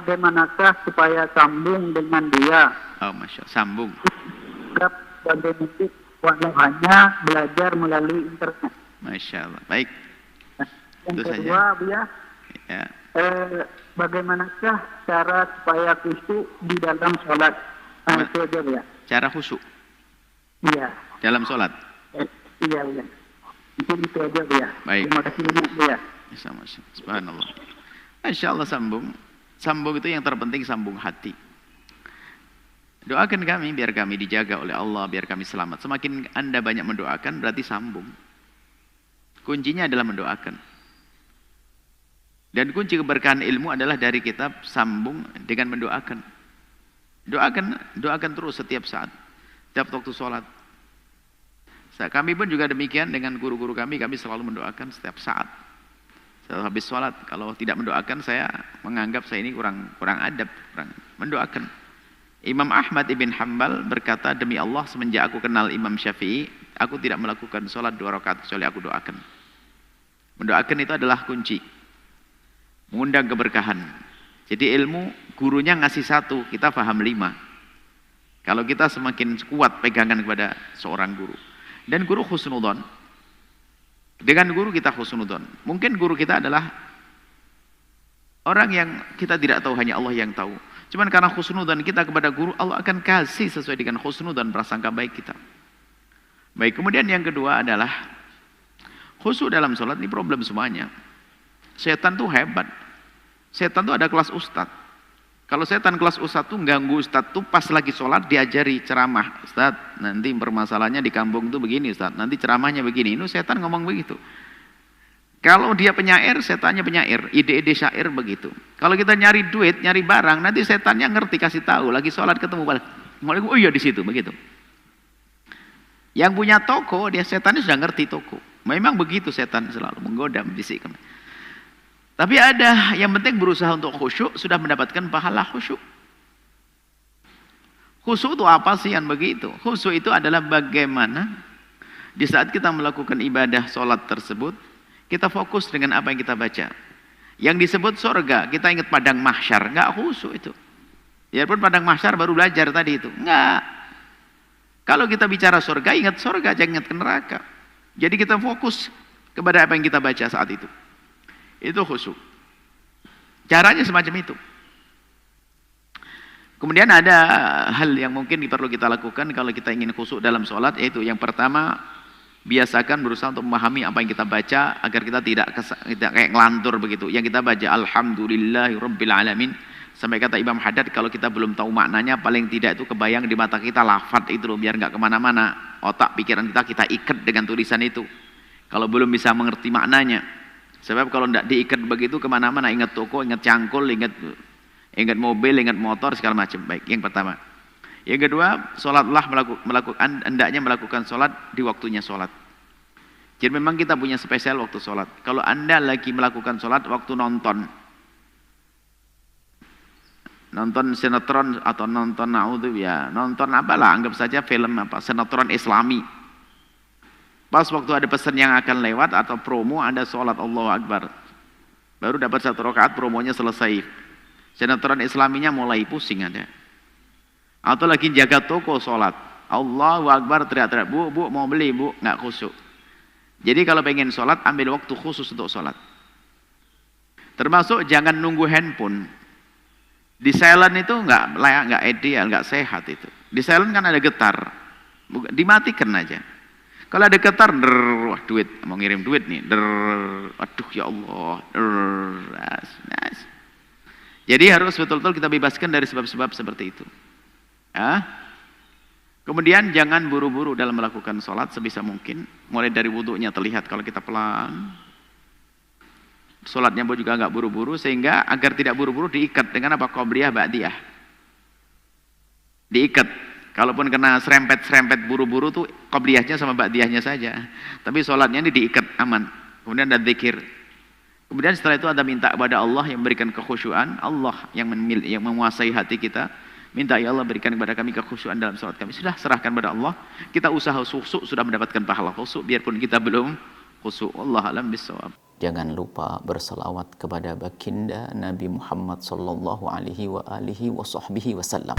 bagaimanakah supaya sambung dengan dia? Oh, Masya Allah, sambung. Bagaimana walau hanya belajar melalui internet. Masya Allah, baik. Nah, yang Itu kedua, saja. Bu ya, Ya. bagaimanakah cara supaya khusyuk di dalam sholat? Itu aja, Bu ya. Cara khusyuk Iya. dalam sholat. Iya, Bu ya. Mungkin itu aja, Bu ya. Baik. Terima kasih banyak, Bu ya. Subhanallah. Masya Allah, sambung. Sambung itu yang terpenting, sambung hati. Doakan kami biar kami dijaga oleh Allah, biar kami selamat. Semakin Anda banyak mendoakan berarti sambung. Kuncinya adalah mendoakan. Dan kunci keberkahan ilmu adalah dari kita sambung dengan mendoakan. Doakan terus setiap saat, setiap waktu sholat. Kami pun juga demikian dengan guru-guru kami selalu mendoakan setiap saat. Setelah habis sholat, kalau tidak mendoakan saya menganggap saya ini kurang adab, kurang mendoakan. Imam Ahmad ibn Hanbal berkata, demi Allah semenjak aku kenal Imam Syafi'i, aku tidak melakukan sholat 2 rakaat kecuali aku doakan. Mendoakan itu adalah kunci, mengundang keberkahan. Jadi ilmu gurunya ngasih 1, kita paham 5. Kalau kita semakin kuat pegangan kepada seorang guru. Dan guru husnudon. Dengan guru kita husnudon. Mungkin guru kita adalah orang yang kita tidak tahu, hanya Allah yang tahu. Cuman karena husnudon kita kepada guru, Allah akan kasih sesuai dengan husnudon prasangka baik kita. Baik, kemudian yang kedua adalah khusyuk dalam sholat. Ini problem semuanya. Setan tuh hebat. Setan tuh ada kelas ustadz. Kalau setan kelas ustadz tuh ganggu ustadz tuh pas lagi sholat diajari ceramah. Ustadz, nanti permasalahannya di kampung tuh begini ustadz, nanti ceramahnya begini. Itu setan ngomong begitu. Kalau dia penyair, setannya penyair, ide-ide syair begitu. Kalau kita nyari duit, nyari barang, nanti setannya ngerti, kasih tahu. Lagi sholat ketemu balik, oh iya di situ begitu. Yang punya toko, dia setannya sudah ngerti toko. Memang begitu setan selalu menggoda, membisikkan. Tapi ada yang penting berusaha untuk khusyuk, sudah mendapatkan pahala khusyuk. Khusyuk itu apa sih yang begitu? Khusyuk itu adalah bagaimana di saat kita melakukan ibadah sholat tersebut, kita fokus dengan apa yang kita baca. Yang disebut surga, kita ingat padang mahsyar, enggak khusyuk itu. Biarpun padang mahsyar baru belajar tadi itu, enggak. Kalau kita bicara surga, ingat surga, jangan ingat ke neraka. Jadi kita fokus kepada apa yang kita baca saat itu. Itu khusyuk. Caranya semacam itu. Kemudian ada hal yang mungkin perlu kita lakukan kalau kita ingin khusyuk dalam sholat, yaitu yang pertama, biasakan berusaha untuk memahami apa yang kita baca agar kita tidak kayak ngelantur begitu. Yang kita baca Alhamdulillahirabbil alamin sampai kata Imam Haddad, kalau kita belum tahu maknanya paling tidak itu kebayang di mata kita lafaz itu loh, biar nggak kemana-mana. Otak pikiran kita ikat dengan tulisan itu. Kalau belum bisa mengerti maknanya. Sebab kalau tidak diikat begitu kemana-mana, ingat toko, ingat cangkul, ingat mobil, ingat motor segala macam. Baik, yang pertama. Yang kedua, sholatlah hendaknya melakukan sholat di waktunya sholat. Jadi memang kita punya spesial waktu sholat. Kalau Anda lagi melakukan sholat waktu nonton sinetron atau nonton nonton apalah, anggap saja film apa, sinetron Islami. Pas waktu ada pesan yang akan lewat atau promo, ada sholat Allahu Akbar. Baru dapat 1 rakaat, promonya selesai. Sinetron Islaminya mulai pusing ada. Atau lagi jaga toko sholat, Allahu Akbar, teriak-teriak, bu mau beli bu, nggak khusyuk. Jadi kalau pengen sholat, ambil waktu khusus untuk sholat. Termasuk jangan nunggu handphone. Di silent itu nggak layak, nggak ideal, nggak sehat itu. Di silent kan ada getar, dimatikan aja. Kalau ada getar, wah duit, mau ngirim duit nih, aduh ya Allah, Jadi harus betul-betul kita bebaskan dari sebab-sebab seperti itu. Ya. Kemudian jangan buru-buru dalam melakukan sholat sebisa mungkin. Mulai dari wudhunya terlihat kalau kita pelan. Sholatnya juga nggak buru-buru, sehingga agar tidak buru-buru diikat dengan apa? Qobliyah, ba'diyah. Diikat. Kalaupun kena serempet-serempet buru-buru tuh qobliyahnya sama ba'diyahnya saja. Tapi sholatnya ini diikat, aman. Kemudian ada zikir. Kemudian setelah itu ada minta kepada Allah yang memberikan kekhusyuan. Allah yang menguasai hati kita. Minta ya Allah berikan kepada kami kekhusyuan dalam sholat kami. Sudah serahkan kepada Allah. Kita usaha khusyuk sudah mendapatkan pahala khusyuk biarpun kita belum khusyuk. Wallahu a'lam bishawab. Jangan lupa berselawat kepada baginda Nabi Muhammad sallallahu alaihi wa alihi wa sahbihi wasallam.